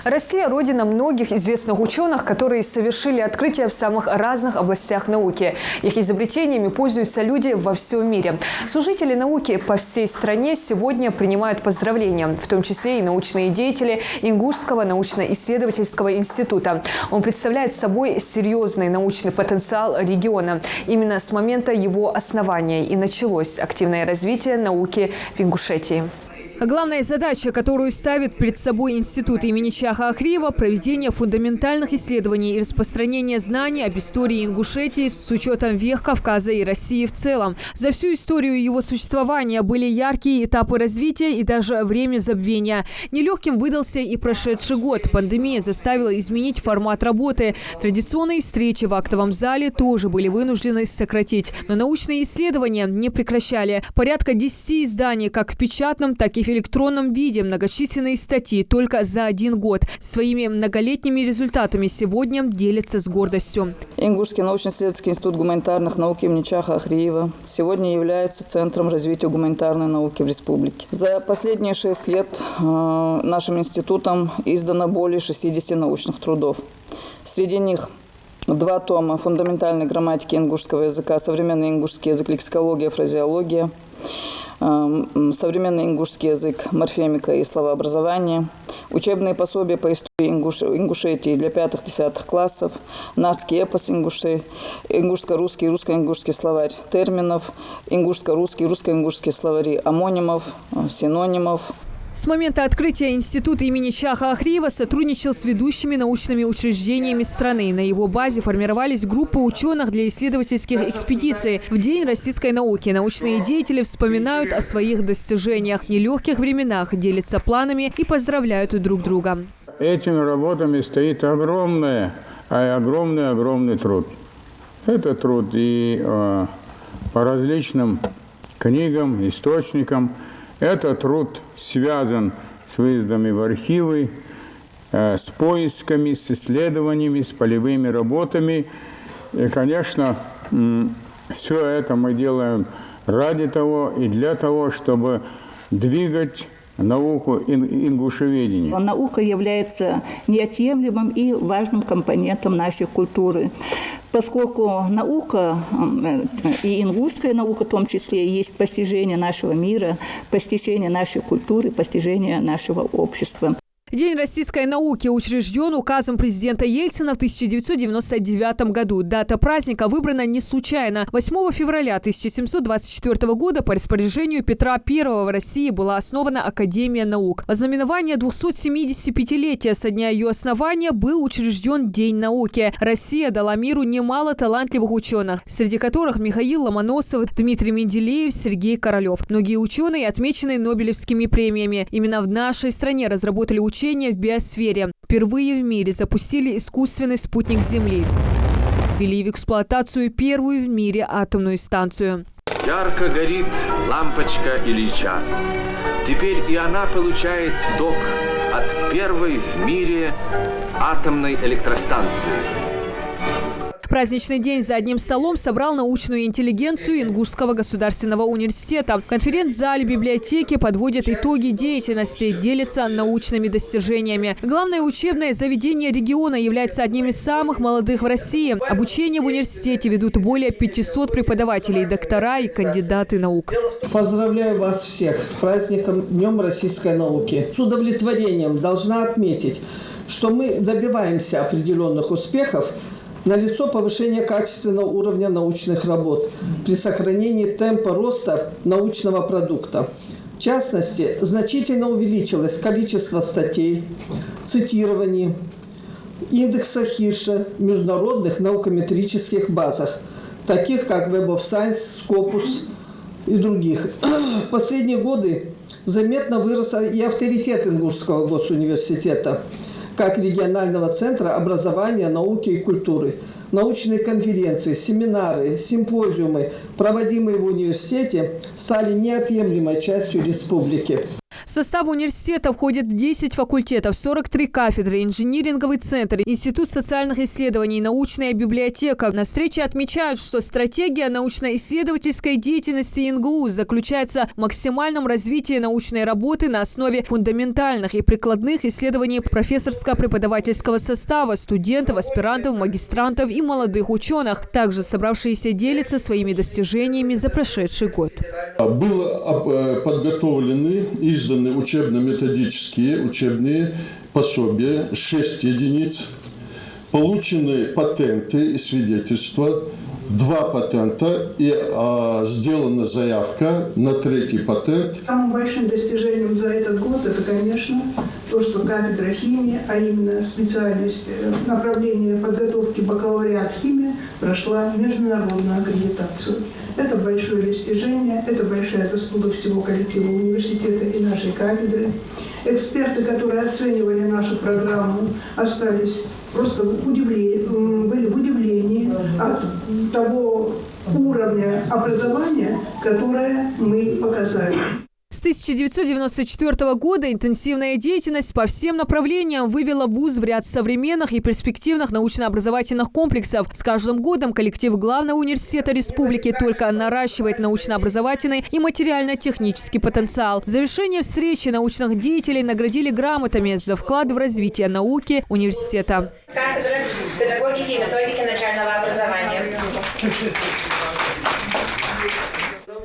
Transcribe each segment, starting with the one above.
Россия – родина многих известных ученых, которые совершили открытия в самых разных областях науки. Их изобретениями пользуются люди во всем мире. Служители науки по всей стране сегодня принимают поздравления, в том числе и научные деятели Ингушского научно-исследовательского института. Он представляет собой серьезный научный потенциал региона. Именно с момента его основания и началось активное развитие науки в Ингушетии. Главная задача, которую ставит перед собой институт имени Чаха Ахриева – проведение фундаментальных исследований и распространение знаний об истории Ингушетии с учетом вех Кавказа и России в целом. За всю историю его существования были яркие этапы развития и даже время забвения. Нелегким выдался и прошедший год. Пандемия заставила изменить формат работы. Традиционные встречи в актовом зале тоже были вынуждены сократить. Но научные исследования не прекращали. Порядка 10 изданий как в печатном, так и в электронном виде, многочисленные статьи только за один год. Своими многолетними результатами сегодня делятся с гордостью. Ингушский научно-исследовательский институт гуманитарных наук имени Чаха Ахриева сегодня является центром развития гуманитарной науки в республике. За последние 6 лет нашим институтом издано более 60 научных трудов. Среди них 2 тома фундаментальной грамматики ингушского языка, современный ингушский язык, лексикология, фразеология, современный ингушский язык, морфемика и словообразование, учебные пособия по истории Ингушетии для 5-10 классов, нарский эпос ингуши, ингушско-русский, русско-ингушский словарь терминов, ингушско-русский, русско-ингушские словари амонимов, синонимов. С момента открытия института имени Чаха Ахриева сотрудничал с ведущими научными учреждениями страны. На его базе формировались группы ученых для исследовательских экспедиций. В День российской науки научные деятели вспоминают о своих достижениях, в нелегких временах, делятся планами и поздравляют друг друга. Этими работами стоит огромный труд. Это труд и по различным книгам, источникам. Этот труд связан с выездами в архивы, с поисками, с исследованиями, с полевыми работами. И, конечно, все это мы делаем ради того и для того, чтобы двигать науку ингушеведения. Наука является неотъемлемым и важным компонентом нашей культуры. Поскольку наука, и ингушская наука в том числе, есть постижение нашего мира, постижение нашей культуры, постижение нашего общества. День российской науки учрежден указом президента Ельцина в 1999 году. Дата праздника выбрана не случайно. 8 февраля 1724 года по распоряжению Петра I в России была основана Академия наук. Во знаменование 275-летия со дня ее основания был учрежден День науки. Россия дала миру немало талантливых ученых, среди которых Михаил Ломоносов, Дмитрий Менделеев, Сергей Королев. Многие ученые отмечены Нобелевскими премиями. Именно в нашей стране разработали учения в биосфере. Впервые в мире запустили искусственный спутник Земли. Ввели в эксплуатацию первую в мире атомную станцию. Ярко горит лампочка Ильича. Теперь и она получает ток от первой в мире атомной электростанции. Праздничный день за одним столом собрал научную интеллигенцию Ингушского государственного университета. В конференц-зале библиотеки подводят итоги деятельности, делятся научными достижениями. Главное учебное заведение региона является одним из самых молодых в России. Обучение в университете ведут более 500 преподавателей, доктора и кандидаты наук. Поздравляю вас всех с праздником Днем российской науки. С удовлетворением должна отметить, что мы добиваемся определенных успехов. Налицо повышение качественного уровня научных работ при сохранении темпа роста научного продукта. В частности, значительно увеличилось количество статей, цитирований, индекса Хирша в международных наукометрических базах, таких как Web of Science, Scopus и других. В последние годы заметно вырос и авторитет Ингушского госуниверситета как регионального центра образования, науки и культуры. Научные конференции, семинары, симпозиумы, проводимые в университете, стали неотъемлемой частью республики. В состав университета входит 10 факультетов, 43 кафедры, инжиниринговый центр, Институт социальных исследований, научная библиотека. На встрече отмечают, что стратегия научно-исследовательской деятельности НГУ заключается в максимальном развитии научной работы на основе фундаментальных и прикладных исследований профессорско-преподавательского состава, студентов, аспирантов, магистрантов и молодых ученых, также собравшиеся делиться своими достижениями за прошедший год. Были подготовлены, изданы учебно-методические учебные пособия, 6 единиц, получены патенты и свидетельства, 2 патента и сделана заявка на 3-й патент. Самым большим достижением за этот год это, конечно, то, что кафедра химии, а именно специальность направления подготовки бакалавриат химии, прошла международную аккредитацию. Это большое достижение, это большая заслуга всего коллектива университета и нашей кафедры. Эксперты, которые оценивали нашу программу, остались просто были в удивлении от того уровня образования, которое мы показали. С 1994 года интенсивная деятельность по всем направлениям вывела вуз в ряд современных и перспективных научно-образовательных комплексов. С каждым годом коллектив главного университета республики только наращивает научно-образовательный и материально-технический потенциал. В завершение встречи научных деятелей наградили грамотами за вклад в развитие науки университета. Кафедра педагогики и методики начального образования.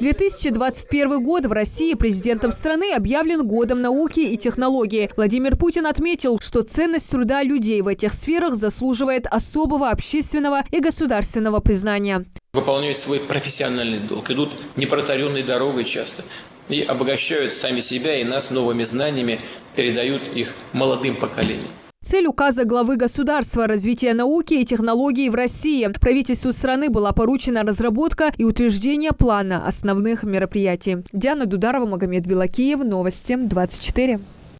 2021 год в России президентом страны объявлен годом науки и технологий. Владимир Путин отметил, что ценность труда людей в этих сферах заслуживает особого общественного и государственного признания. Выполняют свой профессиональный долг, идут непротаренной дорогой часто и обогащают сами себя и нас новыми знаниями, передают их молодым поколениям. Цель указа главы государства – развитие науки и технологий в России. Правительству страны была поручена разработка и утверждение плана основных мероприятий. Диана Дударова, Магомед Белакиев. Новости 24.